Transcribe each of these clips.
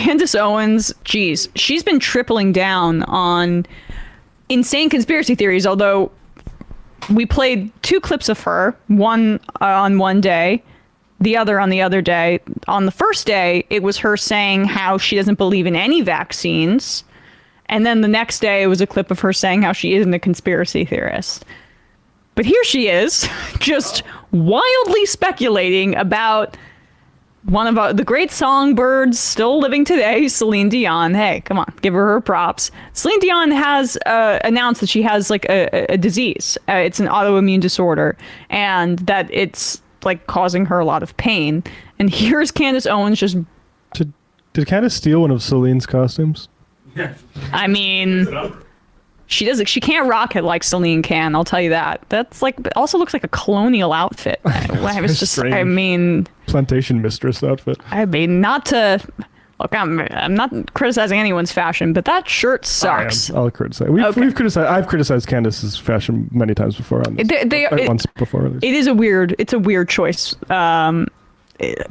Candace Owens, geez, she's been tripling down on insane conspiracy theories, although we played 2 clips of her, one on one day, the other on the other day. On the first day, it was her saying how she doesn't believe in any vaccines. And then the next day, it was a clip of her saying how she isn't a conspiracy theorist. But here she is, just wildly speculating about one of the great songbirds still living today, Celine Dion. Hey, come on, give her props. Celine Dion has announced that she has like a disease. It's an autoimmune disorder, and that it's like causing her a lot of pain. And here's Candace Owens just... Did Candace steal one of Celine's costumes? Yeah. I mean... She doesn't. She can't rock it like Celine can. I'll tell you that. That's like. It also looks like a colonial outfit. I was just. Strange. I mean. Plantation mistress outfit. I mean, not to. Look, I'm not criticizing anyone's fashion, but that shirt sucks. I'll criticize. We've criticized. I've criticized Candace's fashion many times before on this. Once before. It is a weird. It's a weird choice.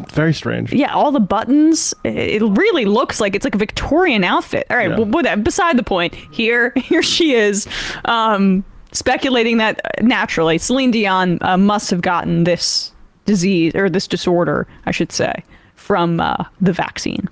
Very strange. Yeah, all the buttons. It really looks like it's like a Victorian outfit. All right, well, whatever. Beside the point. Here she is, speculating that naturally Celine Dion must have gotten this disease, or this disorder, I should say, from the vaccine.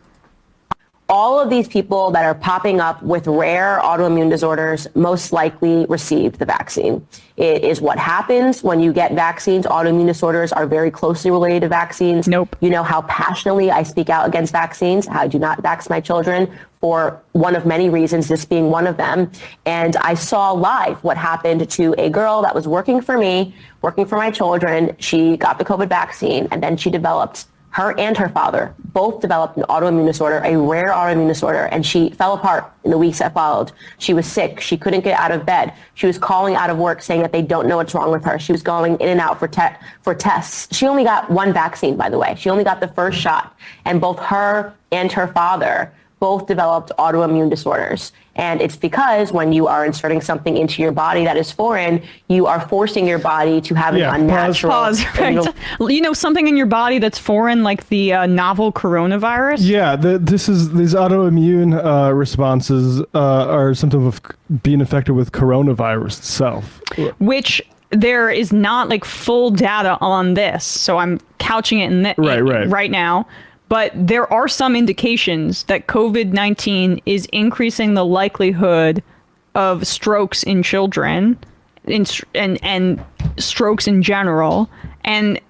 All of these people that are popping up with rare autoimmune disorders most likely received the vaccine. It is what happens when you get vaccines. Autoimmune disorders are very closely related to vaccines. Nope. You know how passionately I speak out against vaccines. I do not vax my children for one of many reasons, this being one of them. And I saw live what happened to a girl that was working for me, working for my children. She got the COVID vaccine, and then she developed, her and her father both developed an autoimmune disorder, a rare autoimmune disorder, and she fell apart in the weeks that followed. She was sick. She couldn't get out of bed. She was calling out of work saying that they don't know what's wrong with her. She was going in and out for tests. She only got one vaccine, by the way. She only got the first shot. And both her and her father both developed autoimmune disorders. And it's because when you are inserting something into your body that is foreign, you are forcing your body to have an unnatural... Pause. Right. You know, something in your body that's foreign, like the novel coronavirus? Yeah, these autoimmune responses are symptoms of being infected with coronavirus itself. Which... there is not like full data on this, so I'm couching it in right now. But there are some indications that COVID-19 is increasing the likelihood of strokes in children, and strokes in general. And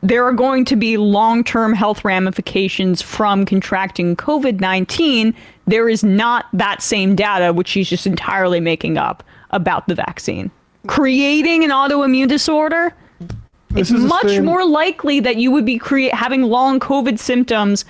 there are going to be long-term health ramifications from contracting COVID-19. There is not that same data, which she's just entirely making up, about the vaccine. Creating an autoimmune disorder, it's much more likely that you would be having long COVID symptoms,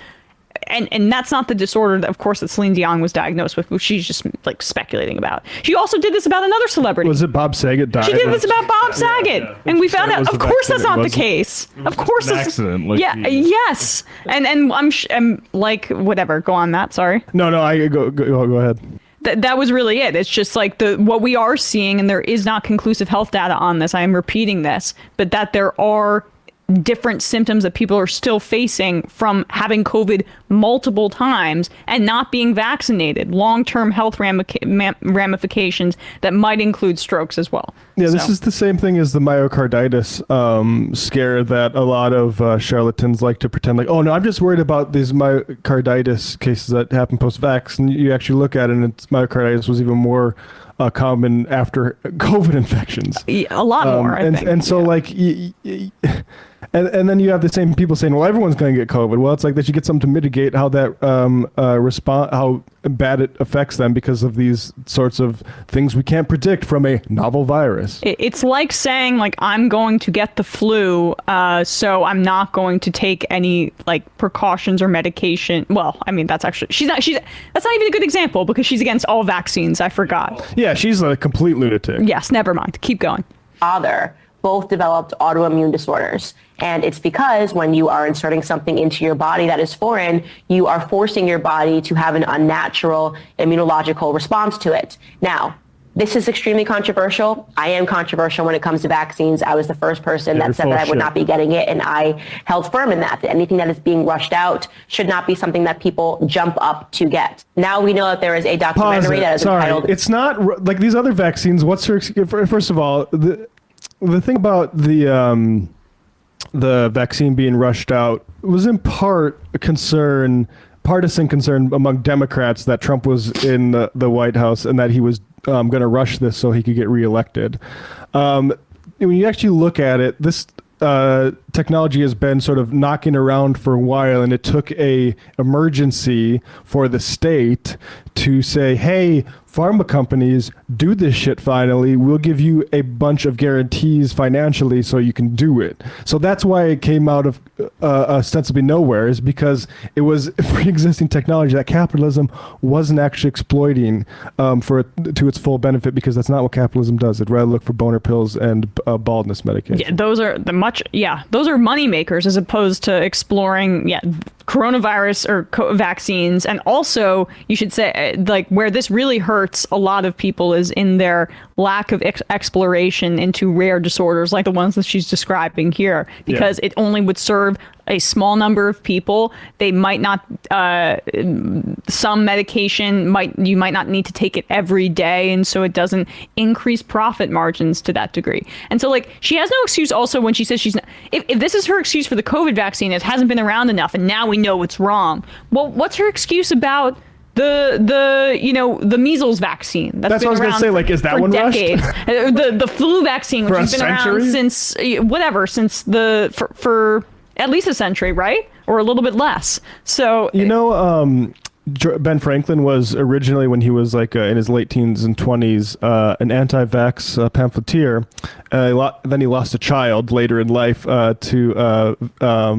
and that's not the disorder that, of course, that Celine Dion was diagnosed with, which she's just like speculating about. She also did this about another celebrity. Was it Bob Saget died? She did this about Bob Saget, and we found out. Of course, that's not the case. Of course, an accident. Like yes, and I'm like, whatever. Go on that. Sorry. No, I go ahead. That was really it. It's just like what we are seeing, and there is not conclusive health data on this. I am repeating this, but that there are different symptoms that people are still facing from having COVID multiple times and not being vaccinated. Long-term health ramifications that might include strokes as well. Yeah, this is the same thing as the myocarditis scare that a lot of charlatans like to pretend like, oh no, I'm just worried about these myocarditis cases that happen post-vax, and you actually look at it and myocarditis was even more common after COVID infections. A lot more, I think. And so like... And then you have the same people saying, well, everyone's going to get COVID. Well, it's like they should get something to mitigate how that how bad it affects them because of these sorts of things we can't predict from a novel virus. It's like saying, like, I'm going to get the flu, so I'm not going to take any like precautions or medication. Well, I mean, that's actually that's not even a good example because she's against all vaccines. I forgot. Yeah, she's a complete lunatic. Yes, never mind. Keep going. Father both developed autoimmune disorders. And it's because when you are inserting something into your body that is foreign, you are forcing your body to have an unnatural immunological response to it. Now, This is extremely controversial. I am controversial when it comes to vaccines. I was the first person that said that I would not be getting it, and I held firm in that anything that is being rushed out should not be something that people jump up to get. Now we know that there is a documentary that is entitled... It's not like these other vaccines. What's her... First of all, the thing about the vaccine being rushed out was in part a partisan concern among Democrats that Trump was in the White House and that he was going to rush this so he could get reelected. When you actually look at it, this technology has been sort of knocking around for a while, and it took a emergency for the state to say, hey, pharma companies, do this shit finally. We'll give you a bunch of guarantees financially so you can do it. So that's why it came out of ostensibly nowhere, is because it was pre-existing technology that capitalism wasn't actually exploiting to its full benefit, because that's not what capitalism does. It'd rather look for boner pills and baldness medication. Yeah, those are those are money makers as opposed to exploring coronavirus or vaccines. And also, you should say, like, where this really hurts a lot of people is in their lack of exploration into rare disorders like the ones that she's describing here, because it only would serve a small number of people. They might not, some medication you might not need to take it every day, and so it doesn't increase profit margins to that degree. And so, like, she has no excuse also when she says she's not, if this is her excuse for the COVID vaccine, it hasn't been around enough and now we know it's wrong. Well, what's her excuse about the measles vaccine that's what I was going to say. Like, is that one decades? the flu vaccine, which has been around since for at least a century, right? Or a little bit less. So Ben Franklin was originally, when he was like in his late teens and 20s, an anti-vax pamphleteer. Then he lost a child later in life to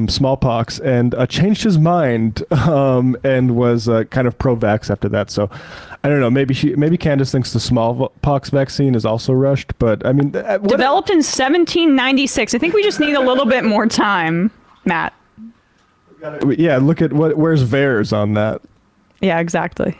smallpox, and changed his mind and was kind of pro-vax after that. So I don't know. Maybe Candace thinks the smallpox vaccine is also rushed, but I mean, developed in 1796. I think we just need a little bit more time, Matt. Yeah, look at where's VAERS on that. Yeah, exactly.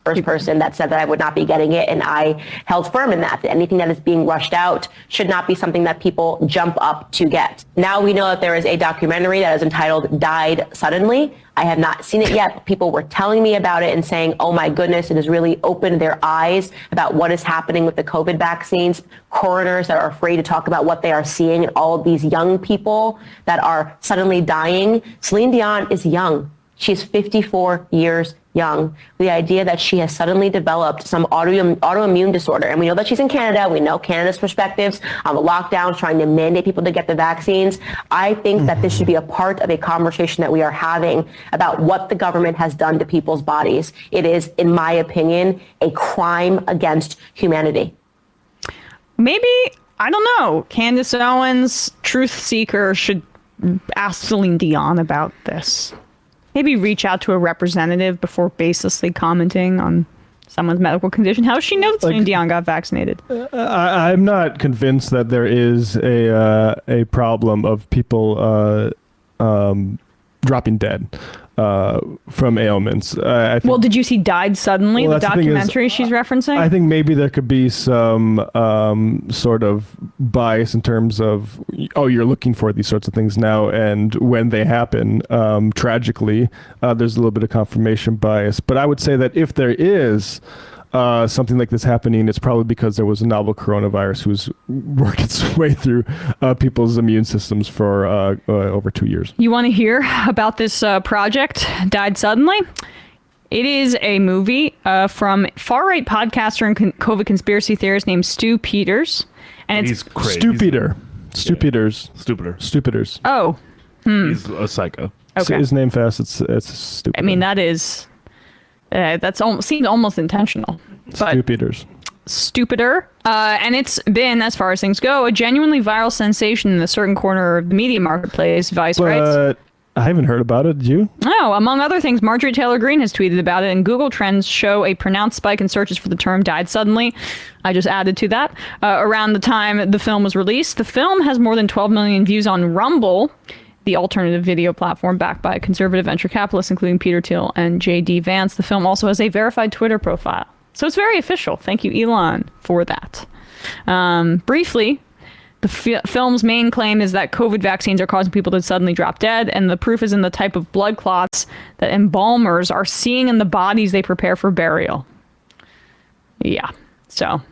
First person that said that I would not be getting it, and I held firm in that anything that is being rushed out should not be something that people jump up to get. Now we know that there is a documentary that is entitled Died Suddenly. I have not seen it yet, but people were telling me about it and saying, oh my goodness, it has really opened their eyes about what is happening with the COVID vaccines. Coroners that are afraid to talk about what they are seeing, and all of these young people that are suddenly dying. Celine Dion is young. She's 54 years young. The idea that she has suddenly developed some autoimmune disorder, and we know that she's in Canada. We know Canada's perspectives on the lockdowns, trying to mandate people to get the vaccines. I think that this should be a part of a conversation that we are having about what the government has done to people's bodies. It is, in my opinion, a crime against humanity. Maybe, I don't know, Candace Owens, truth seeker, should ask Celine Dion about this. Maybe reach out to a representative before baselessly commenting on someone's medical condition. How does she know that Celine Dion got vaccinated? I'm not convinced that there is a problem of people dropping dead from ailments. Well, did you see Died Suddenly, the documentary she's referencing? I think maybe there could be some sort of bias in terms of, you're looking for these sorts of things now, and when they happen, tragically, there's a little bit of confirmation bias. But I would say that if there is something like this happening, it's probably because there was a novel coronavirus who's worked its way through people's immune systems for over 2 years. You want to hear about this project, Died Suddenly? It is a movie from far-right podcaster and COVID conspiracy theorist named Stu Peters. And He's crazy. Stu Peters. Stupiders. Oh. He's a psycho. Okay. His name fast, it's stupid. I mean, that is... seems almost intentional. Stu Peters. Stupider. And it's been, as far as things go, a genuinely viral sensation in a certain corner of the media marketplace, Vice writes. I haven't heard about it. Did you? Oh, among other things, Marjorie Taylor Greene has tweeted about it, and Google Trends show a pronounced spike in searches for the term Died Suddenly. I just added to that. Around the time the film was released, the film has more than 12 million views on Rumble, the alternative video platform backed by conservative venture capitalists, including Peter Thiel and J.D. Vance. The film also has a verified Twitter profile. So it's very official. Thank you, Elon, for that. Briefly, the film's main claim is that COVID vaccines are causing people to suddenly drop dead, and the proof is in the type of blood clots that embalmers are seeing in the bodies they prepare for burial. Yeah, so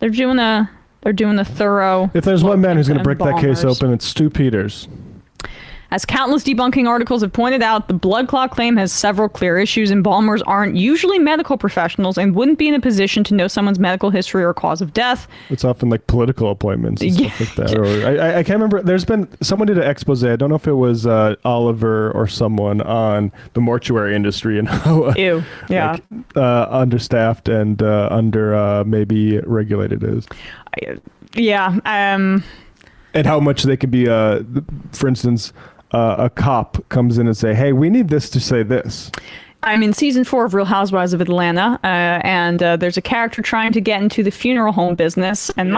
they're doing a thorough. If there's one man who's going to break that case embalmers. open, it's Stu Peters. As countless debunking articles have pointed out, the blood clot claim has several clear issues. Embalmers aren't usually medical professionals and wouldn't be in a position to know someone's medical history or cause of death. It's often like political appointments and stuff like that. Or I can't remember. There's been someone did an expose. I don't know if it was Oliver or someone on the mortuary industry and how understaffed and under maybe regulated it is. And how much they could be. For instance. A cop comes in and say, hey, we need this to say this. I'm in season 4 of Real Housewives of Atlanta, and there's a character trying to get into the funeral home business, and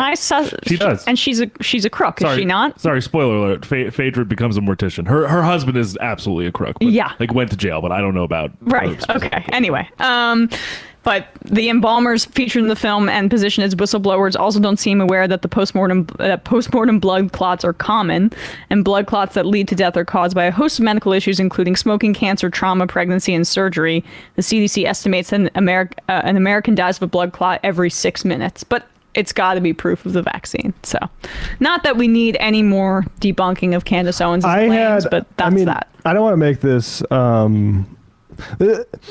she does, and she's a crook, is she not? Sorry, spoiler alert. Phaedra becomes a mortician. Her husband is absolutely a crook. But, went to jail, but I don't know about. Right. Okay. Anyway, but the embalmers featured in the film and positioned as whistleblowers also don't seem aware that the postmortem blood clots are common, and blood clots that lead to death are caused by a host of medical issues, including smoking, cancer, trauma, pregnancy, and surgery. The CDC estimates that an American dies of a blood clot every 6 minutes, but it's got to be proof of the vaccine. So, not that we need any more debunking of Candace Owens' claims, but that's that. I don't want to make this.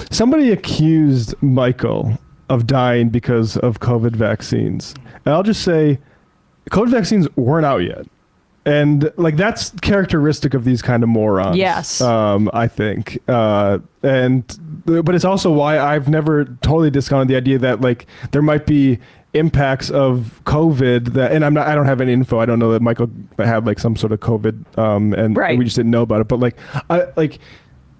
Somebody accused Michael of dying because of COVID vaccines. And I'll just say, COVID vaccines weren't out yet. And like that's characteristic of these kind of morons. Yes. I think. But it's also why I've never totally discounted the idea that like there might be impacts of COVID that, and I don't have any info. I don't know that Michael had like some sort of COVID and we just didn't know about it. But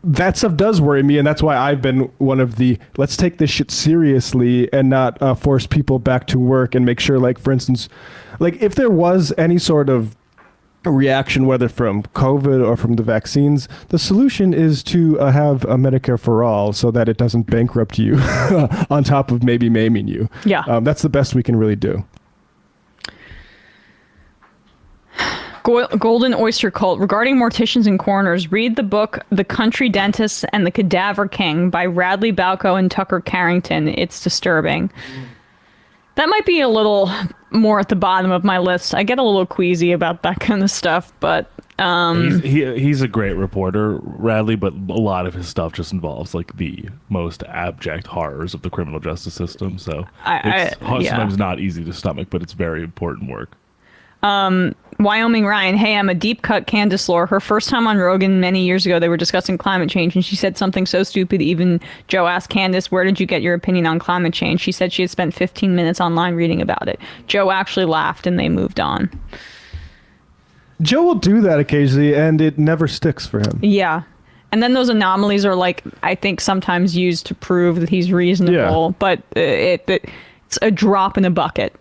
that stuff does worry me, and that's why I've been one of the let's take this shit seriously and not force people back to work and make sure, like, for instance, like if there was any sort of reaction, whether from COVID or from the vaccines, the solution is to have a Medicare for all so that it doesn't bankrupt you on top of maybe maiming you. Yeah. That's the best we can really do. Golden Oyster Cult. Regarding morticians and coroners, read the book The Country Dentist and the Cadaver King by Radley Balco and Tucker Carrington. It's disturbing. That might be a little more at the bottom of my list. I get a little queasy about that kind of stuff, but he's a great reporter, Radley, but a lot of his stuff just involves like the most abject horrors of the criminal justice system. So it's sometimes not easy to stomach, but it's very important work. Wyoming Ryan, hey, I'm a deep cut Candace lore. Her first time on Rogan many years ago, they were discussing climate change, and she said something so stupid. Even Joe asked Candace, where did you get your opinion on climate change? She said she had spent 15 minutes online reading about it. Joe actually laughed, and they moved on. Joe will do that occasionally, and it never sticks for him. Yeah. And then those anomalies are, like, I think sometimes used to prove that he's reasonable, but it's a drop in a bucket.